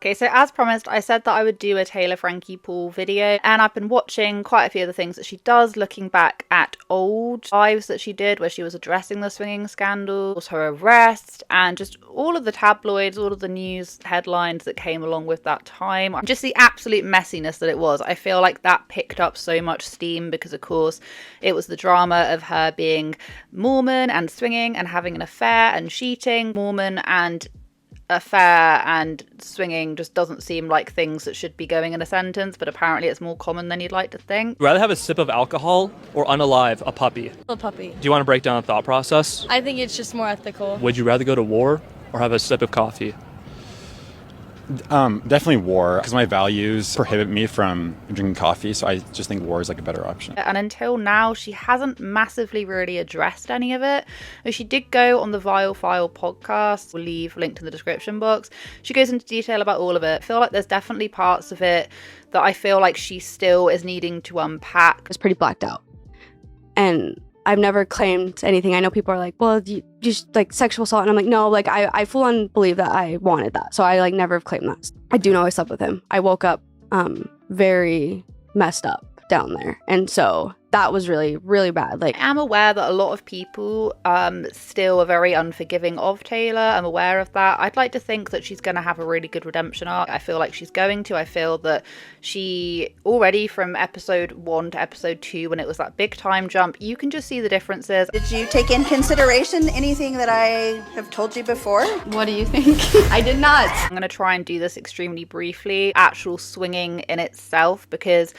Okay, so as promised, I said that I would do a Taylor Frankie Paul video, and I've been watching quite a few of the things that she does, looking back at old lives that she did where she was addressing the swinging scandals, her arrest, and just all of the tabloids, all of the news headlines that came along with that time. Just the absolute messiness that it was. I feel like that picked up so much steam because, of course, it was the drama of her being Mormon and swinging and having an affair and cheating. Mormon and affair and swinging just doesn't seem like things that should be going in a sentence, but apparently it's more common than you'd like to think. Rather have a sip of alcohol or unalive a puppy? A puppy. Do you want to break down the thought process? I think it's just more ethical. Would you rather go to war or have a sip of coffee? Definitely war, because my values prohibit me from drinking coffee, so I just think war is like a better option. And until now, she hasn't massively really addressed any of it. She did go on the Vile File podcast. We'll leave a link to the description box. She goes into detail about all of it. I feel like there's definitely parts of it that I feel like she still is needing to unpack. It's pretty blacked out. And I've never claimed anything. I know people are like, well, you just like sexual assault. And I'm like, no, like I full on believe that I wanted that. So I like never have claimed that. I do know I slept with him. I woke up very messed up down there. And so that was really, really bad. Like, I am aware that a lot of people still are very unforgiving of Taylor. I'm aware of that. I'd like to think that she's going to have a really good redemption arc. I feel like she's going to. I feel that she already, from episode 1 to episode 2, when it was that big time jump, you can just see the differences. Did you take in consideration anything that I have told you before? What do you think? I did not. I'm going to try and do this extremely briefly. Actual swinging in itself, because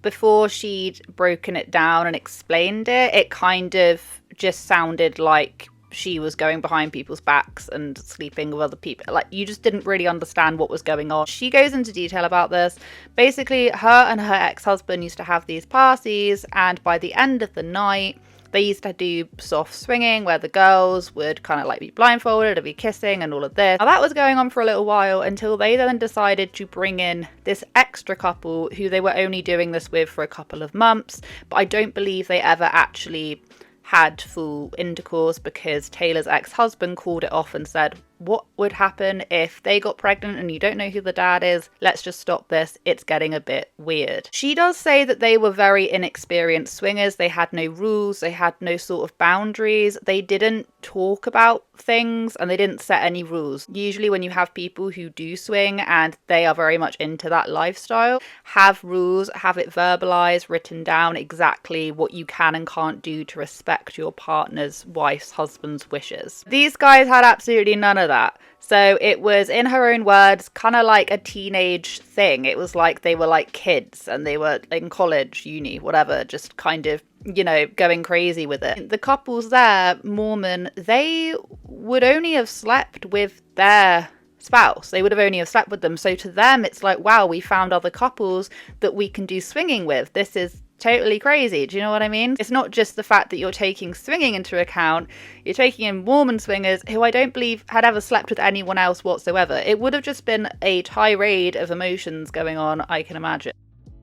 before she'd broken it down and explained it, it kind of just sounded like she was going behind people's backs and sleeping with other people. Like, you just didn't really understand what was going on. She goes into detail about this. Basically, her and her ex-husband used to have these parties, and by the end of the night, they used to do soft swinging where the girls would kind of like be blindfolded and be kissing and all of this. Now, that was going on for a little while until they then decided to bring in this extra couple who they were only doing this with for a couple of months. But I don't believe they ever actually had full intercourse, because Taylor's ex-husband called it off and said, what would happen if they got pregnant and you don't know who the dad is? Let's just stop this. It's getting a bit weird. She does say that they were very inexperienced swingers. They had no rules. They had no sort of boundaries. They didn't talk about things and they didn't set any rules. Usually when you have people who do swing and they are very much into that lifestyle, have rules, have it verbalized, written down exactly what you can and can't do to respect your partner's, wife's, husband's wishes. These guys had absolutely none of that. So it was, in her own words, kind of like a teenage thing. It was like they were like kids and they were in college, uni, whatever, just kind of, you know, going crazy with it. The couples there, Mormon, they would only have slept with their spouse. They would have only have slept with them. So to them, it's like, wow, we found other couples that we can do swinging with. This is totally crazy. Do you know what I mean? It's not just the fact that you're taking swinging into account. You're taking in Mormon swingers who I don't believe had ever slept with anyone else whatsoever. It would have just been a tirade of emotions going on, I can imagine.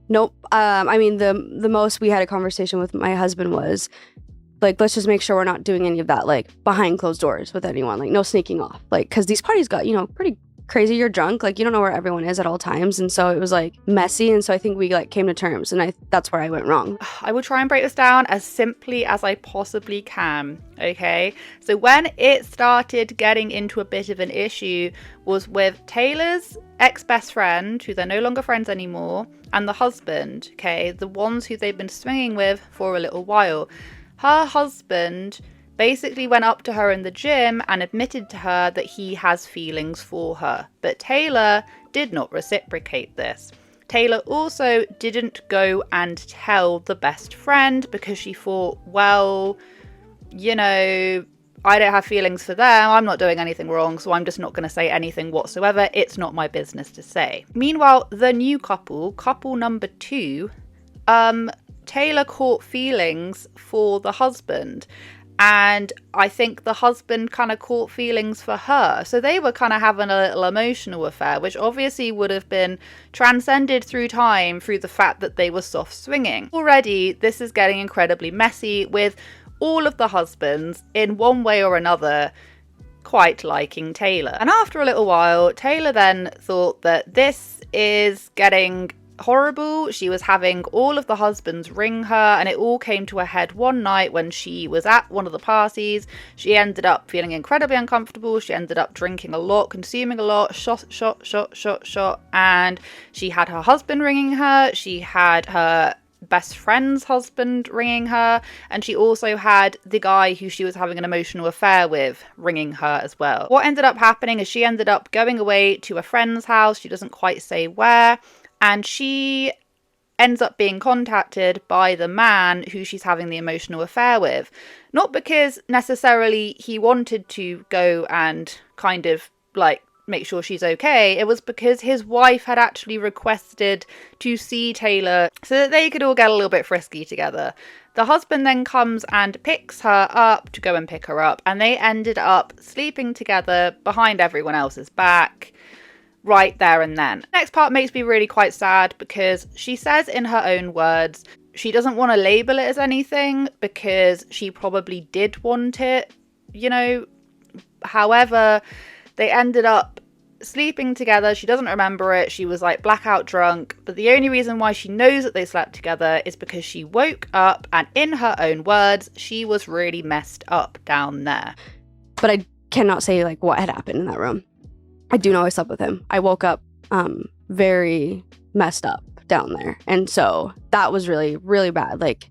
nope. I mean, the most we had a conversation with my husband was like, let's just make sure we're not doing any of that, like behind closed doors with anyone, like no sneaking off, like, because these parties got, you know, pretty crazy. You're drunk, like you don't know where everyone is at all times, and so it was like messy. And so I think we like came to terms, and that's where I went wrong. I will try and break this down as simply as I possibly can. Okay, so when it started getting into a bit of an issue was with Taylor's ex-best friend, who they're no longer friends anymore, and the husband. Okay, the ones who they've been swinging with for a little while. Her husband basically went up to her in the gym and admitted to her that he has feelings for her. But Taylor did not reciprocate this. Taylor also didn't go and tell the best friend because she thought, well, you know, I don't have feelings for them. I'm not doing anything wrong, so I'm just not going to say anything whatsoever. It's not my business to say. Meanwhile, the new couple number 2, Taylor caught feelings for the husband. And I think the husband kind of caught feelings for her. So they were kind of having a little emotional affair, which obviously would have been transcended through time through the fact that they were soft swinging. Already, this is getting incredibly messy with all of the husbands in one way or another quite liking Taylor. And after a little while, Taylor then thought that this is getting horrible. She was having all of the husbands ring her, and it all came to a head one night when she was at one of the parties. She ended up feeling incredibly uncomfortable. She ended up drinking a lot, consuming a lot, shot, and she had her husband ringing her. She had her best friend's husband ringing her, and she also had the guy who she was having an emotional affair with ringing her as well. What ended up happening is she ended up going away to a friend's house. She doesn't quite say where, and she ends up being contacted by the man who she's having the emotional affair with. Not because necessarily he wanted to go and kind of like make sure she's okay. It was because his wife had actually requested to see Taylor so that they could all get a little bit frisky together. The husband then comes and picks her up to go and pick her up, and they ended up sleeping together behind everyone else's back right there and then. The next part makes me really quite sad because she says in her own words she doesn't want to label it as anything because she probably did want it, you know. However, they ended up sleeping together. She doesn't remember it. She was like blackout drunk. But the only reason why she knows that they slept together is because she woke up and, in her own words, she was really messed up down there. But I cannot say like what had happened in that room. I do know I slept with him. I woke up very messed up down there. And so that was really, really bad. Like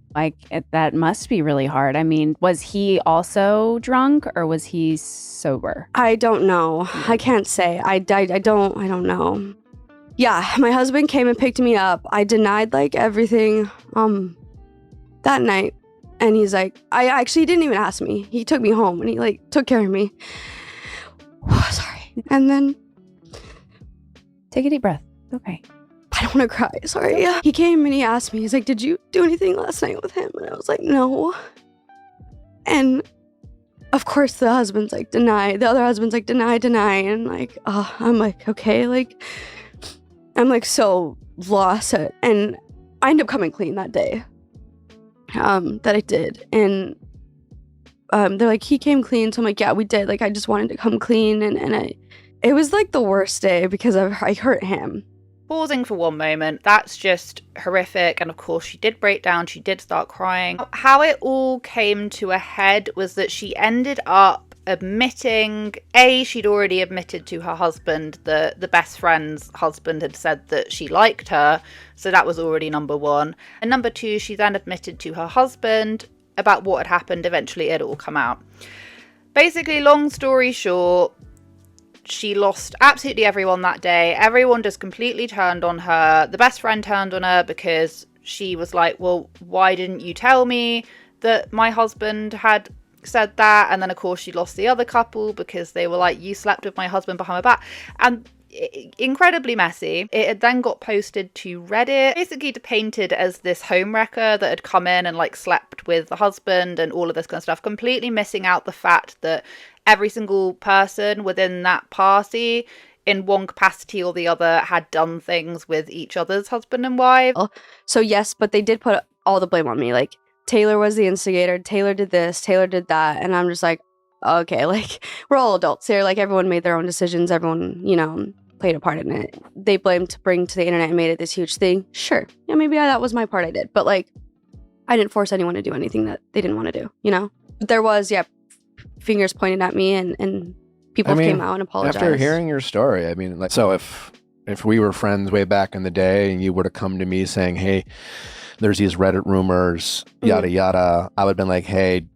that must be really hard. I mean, was he also drunk or was he sober? I don't know. I can't say. I don't know. Yeah, my husband came and picked me up. I denied like everything that night. And he's like, I actually didn't even ask me. He took me home and he like took care of me. Sorry. And then take a deep breath. Okay. I don't want to cry. Sorry. He came and he asked me, he's like, did you do anything last night with him? And I was like, no. And of course the husband's like, deny. The other husband's like, deny. And like, I'm like, okay. Like, I'm like so lost. And I ended up coming clean that day. That I did. And they're like, he came clean. So I'm like, yeah, we did. Like, I just wanted to come clean. And it was like the worst day because I hurt him. Pausing for one moment, that's just horrific. And of course, she did break down. She did start crying. How it all came to a head was that she ended up admitting, she'd already admitted to her husband that the best friend's husband had said that she liked her. So that was already number one. And number two, she then admitted to her husband about what had happened. Eventually, it all come out. Basically, long story short, she lost absolutely everyone that day. Everyone just completely turned on her. The best friend turned on her because she was like, well, why didn't you tell me that my husband had said that? And then, of course, she lost the other couple because they were like, you slept with my husband behind my back. And incredibly messy. It had then got posted to Reddit, basically painted as this homewrecker that had come in and like slept with the husband and all of this kind of stuff, completely missing out the fact that every single person within that party in one capacity or the other had done things with each other's husband and wife. So yes, but they did put all the blame on me. Like, Taylor was the instigator. Taylor did this. Taylor did that. And I'm just like, okay, like, we're all adults here. Like, everyone made their own decisions. Everyone, you know, played a part in it. They blamed to bring to the internet and made it this huge thing. Sure. Yeah, maybe that was my part I did. But, like, I didn't force anyone to do anything that they didn't want to do, you know? But there was, fingers pointed at me and people came out and apologized. After hearing your story, I mean, like, so if we were friends way back in the day and you would have come to me saying, hey, there's these Reddit rumors, yada, yada, I would have been like, hey,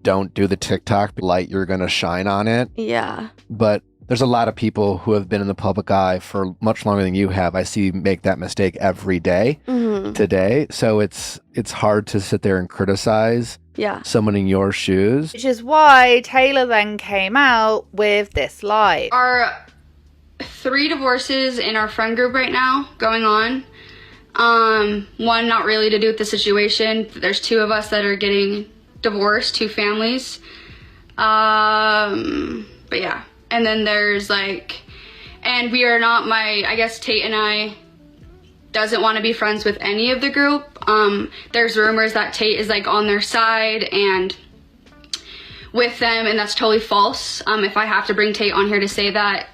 don't do the TikTok light, you're going to shine on it. Yeah. But there's a lot of people who have been in the public eye for much longer than you have. I see make that mistake every day today. So it's hard to sit there and criticize someone in your shoes. Which is why Taylor then came out with this lie. Our 3 divorces in our friend group right now going on. One not really to do with the situation. There's 2 of us that are getting divorced, 2 families. But yeah. And then there's like, and we are not I guess Tate and I doesn't want to be friends with any of the group. There's rumors that Tate is like on their side, and with them, and that's totally false. If I have to bring Tate on here to say that,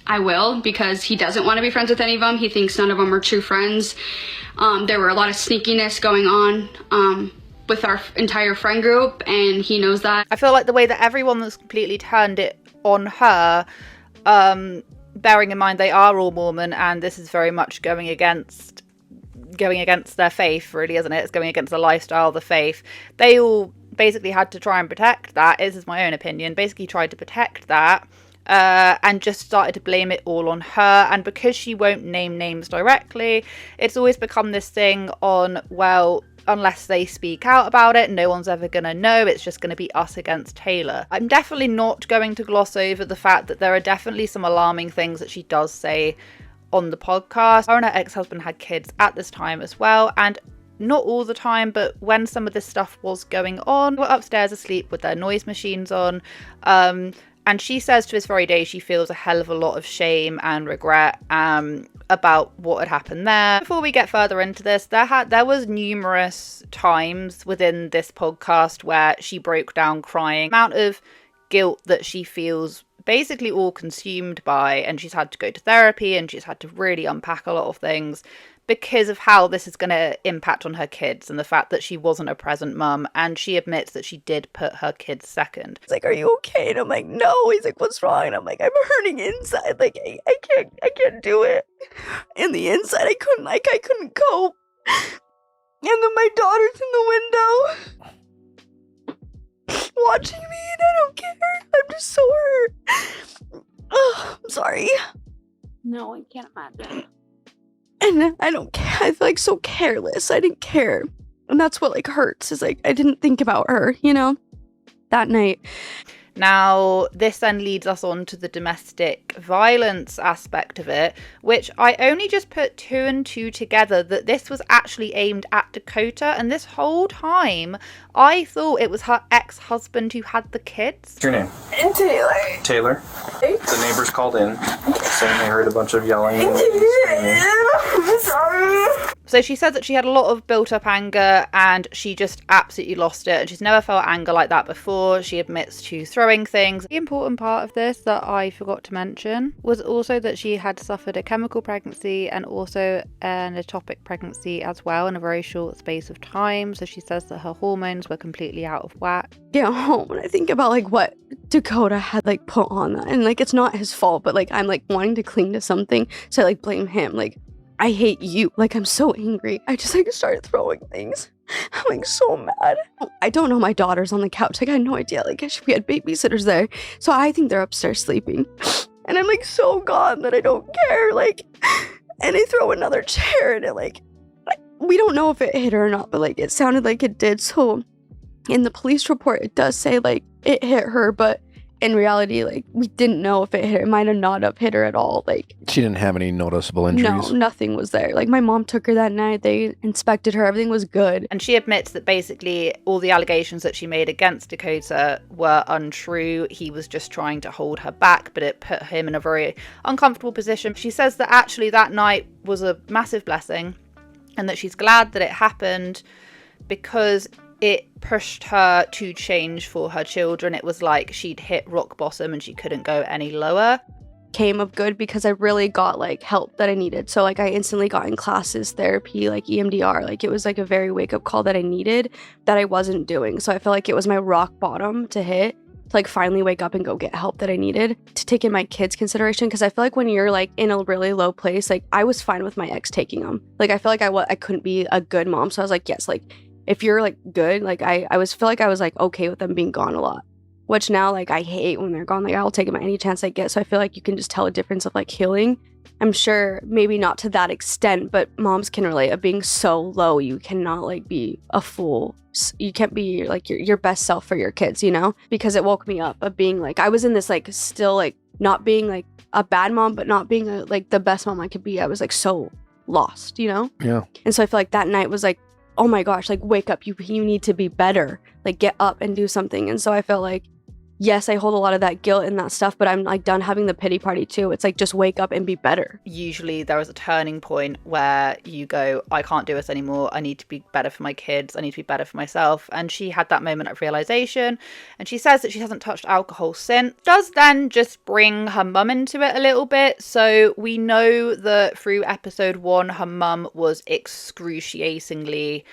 I will, because he doesn't want to be friends with any of them. He thinks none of them are true friends. There were a lot of sneakiness going on with our entire friend group, and he knows that. I feel like the way that everyone has completely turned it on her, bearing in mind they are all Mormon, and this is very much going against their faith, really, isn't it? It's going against the lifestyle, the faith. They all basically had to try and protect that. This is my own opinion. Basically tried to protect that. And just started to blame it all on her. And because she won't name names directly, it's always become this thing on, well, unless they speak out about it, no one's ever going to know. It's just going to be us against Taylor. I'm definitely not going to gloss over the fact that there are definitely some alarming things that she does say on the podcast. Her and her ex-husband had kids at this time as well, and not all the time, but when some of this stuff was going on, they were upstairs asleep with their noise machines on. And she says to this very day she feels a hell of a lot of shame and regret about what had happened there. Before we get further into this, there was numerous times within this podcast where she broke down crying. The amount of guilt that she feels basically all consumed by, and she's had to go to therapy and she's had to really unpack a lot of things because of how this is going to impact on her kids and the fact that she wasn't a present mum, and she admits that she did put her kids second. He's like, "Are you okay?" And I'm like, "No." He's like, "What's wrong?" And I'm like, "I'm hurting inside. Like, I can't do it." In the inside, I couldn't cope. And then my daughter's in the window watching me, and I don't care. I'm just so hurt. Oh, I'm sorry. No, I can't imagine. And I don't care. I feel like so careless. I didn't care. And that's what like hurts, is like I didn't think about her, you know, that night. Now, this then leads us on to the domestic violence aspect of it, which I only just put 2 and 2 together, that this was actually aimed at Dakota, and this whole time I thought it was her ex-husband who had the kids. What's your name? Taylor. Taylor. The neighbors called in saying they heard a bunch of yelling and screaming. I'm sorry. So she said that she had a lot of built-up anger and she just absolutely lost it, and she's never felt anger like that before. She admits to throwing things. The important part of this that I forgot to mention was also that she had suffered a chemical pregnancy and also an ectopic pregnancy as well in a very short space of time. So she says that her hormones were completely out of whack. Get home and I think about like what Dakota had like put on that, and like it's not his fault, but like I'm like wanting to cling to something, so I like blame him. Like, I hate you. Like, I'm so angry. I just like started throwing things. I'm like so mad. I don't know my daughter's on the couch. Like, I had no idea. Like, we had babysitters there. So I think they're upstairs sleeping. And I'm like so gone that I don't care. Like, and I throw another chair and it like, we don't know if it hit her or not, but like it sounded like it did. So in the police report, it does say like it hit her, but in reality, like, we didn't know if it hit her. It might have not have hit her at all. Like, she didn't have any noticeable injuries. No, nothing was there. Like, my mom took her that night. They inspected her. Everything was good. And she admits that basically all the allegations that she made against Dakota were untrue. He was just trying to hold her back, but it put him in a very uncomfortable position. She says that actually that night was a massive blessing and that she's glad that it happened because it pushed her to change for her children. It was like she'd hit rock bottom and she couldn't go any lower. Came up good because I really got like help that I needed. So like I instantly got in classes, therapy, like EMDR. Like it was like a very wake up call that I needed that I wasn't doing. So I felt like it was my rock bottom to hit, to like finally wake up and go get help that I needed, to take in my kids' consideration. Because I feel like when you're like in a really low place, like I was fine with my ex taking them. Like I feel like I couldn't be a good mom. So I was like, yes, like if you're like good, like I feel like I was like okay with them being gone a lot, which now like I hate when they're gone. Like I'll take them at any chance I get. So I feel like you can just tell a difference of like healing. I'm sure maybe not to that extent, but moms can relate of being so low. You cannot like be a fool. You can't be like your best self for your kids, you know, because it woke me up of being like, I was in this like still like not being like a bad mom, but not being like the best mom I could be. I was like so lost, you know? Yeah. And so I feel like that night was like, oh my gosh, like wake up, you need to be better, like get up and do something. And so I felt like yes, I hold a lot of that guilt and that stuff, but I'm like done having the pity party too. It's like, just wake up and be better. Usually there is a turning point where you go, I can't do this anymore. I need to be better for my kids. I need to be better for myself. And she had that moment of realization. And she says that she hasn't touched alcohol since. Does then just bring her mum into it a little bit. So we know that through episode 1, her mum was excruciatingly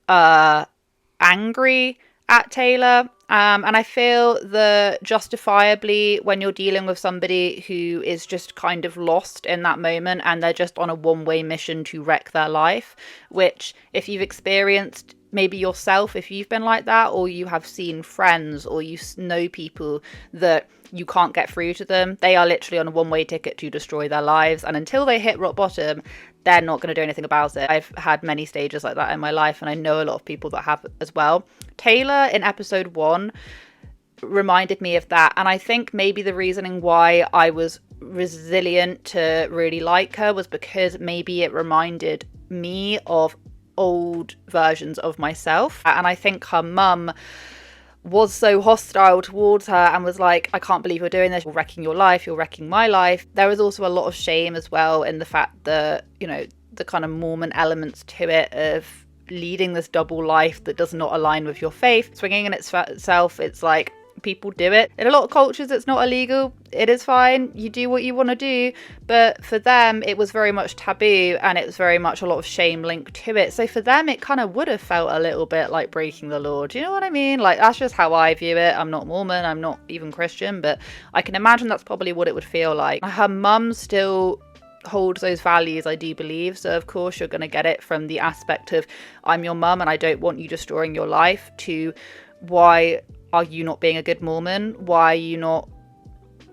angry at Taylor. And I feel that justifiably, when you're dealing with somebody who is just kind of lost in that moment and they're just on a one-way mission to wreck their life, which if you've experienced maybe yourself, if you've been like that, or you have seen friends or you know people that you can't get through to them, they are literally on a one-way ticket to destroy their lives. And until they hit rock bottom, they're not going to do anything about it. I've had many stages like that in my life, and I know a lot of people that have as well. Taylor in episode 1 reminded me of that, and I think maybe the reasoning why I was resilient to really like her was because maybe it reminded me of old versions of myself. And I think her mum was so hostile towards her and was like, I can't believe you're doing this, you're wrecking your life, you're wrecking my life. There was also a lot of shame as well in the fact that, you know, the kind of Mormon elements to it of leading this double life that does not align with your faith. Swinging in itself, it's like, people do it. In a lot of cultures, it's not illegal. It is fine. You do what you want to do. But for them, it was very much taboo, and it was very much a lot of shame linked to it. So for them, it kind of would have felt a little bit like breaking the law. Do you know what I mean? Like, that's just how I view it. I'm not Mormon. I'm not even Christian, but I can imagine that's probably what it would feel like. Her mum still holds those values, I do believe. So of course you're going to get it from the aspect of, I'm your mum and I don't want you destroying your life, to why are you not being a good Mormon? Why are you not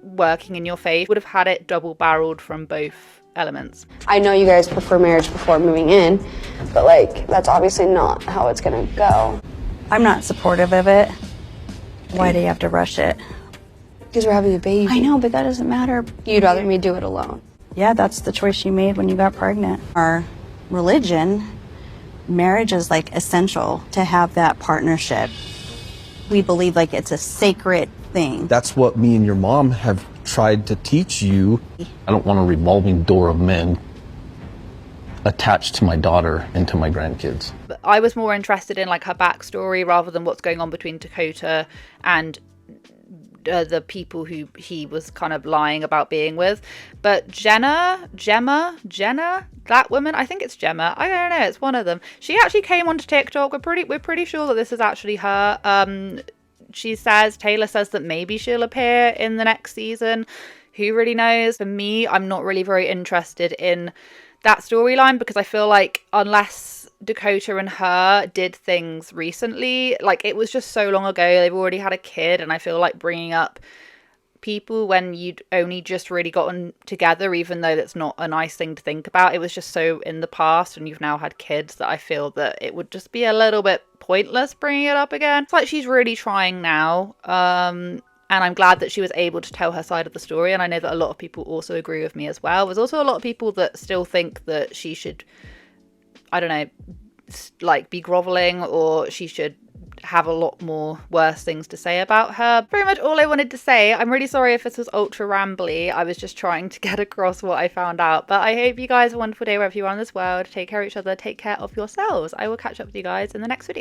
working in your faith? Would have had it double-barreled from both elements. I know you guys prefer marriage before moving in, but like, that's obviously not how it's gonna go. I'm not supportive of it. Why do you have to rush it? Because we're having a baby. I know, but that doesn't matter. You'd rather me do it alone. Yeah, that's the choice you made when you got pregnant. Our religion, marriage is like essential to have that partnership. We believe like it's a sacred thing. That's what me and your mom have tried to teach you. I don't want a revolving door of men attached to my daughter and to my grandkids. But I was more interested in like her backstory rather than what's going on between Dakota and the people who he was kind of lying about being with. But Jenna, that woman, I think it's Gemma, I don't know, it's one of them. She actually came onto TikTok. We're pretty sure that this is actually her. Taylor says that maybe she'll appear in the next season. Who really knows? For me, I'm not really very interested in that storyline, because I feel like unless Dakota and her did things recently, like, it was just so long ago, they've already had a kid, and I feel like bringing up people when you'd only just really gotten together, even though that's not a nice thing to think about, it was just so in the past and you've now had kids, that I feel that it would just be a little bit pointless bringing it up again. It's like she's really trying now, and I'm glad that she was able to tell her side of the story, and I know that a lot of people also agree with me as well. There's also a lot of people that still think that she should, I don't know, like, be groveling, or she should have a lot more worse things to say about her. Pretty much all I wanted to say. I'm really sorry if this was ultra rambly. I was just trying to get across what I found out. But I hope you guys have a wonderful day wherever you are in this world. Take care of each other. Take care of yourselves. I will catch up with you guys in the next video.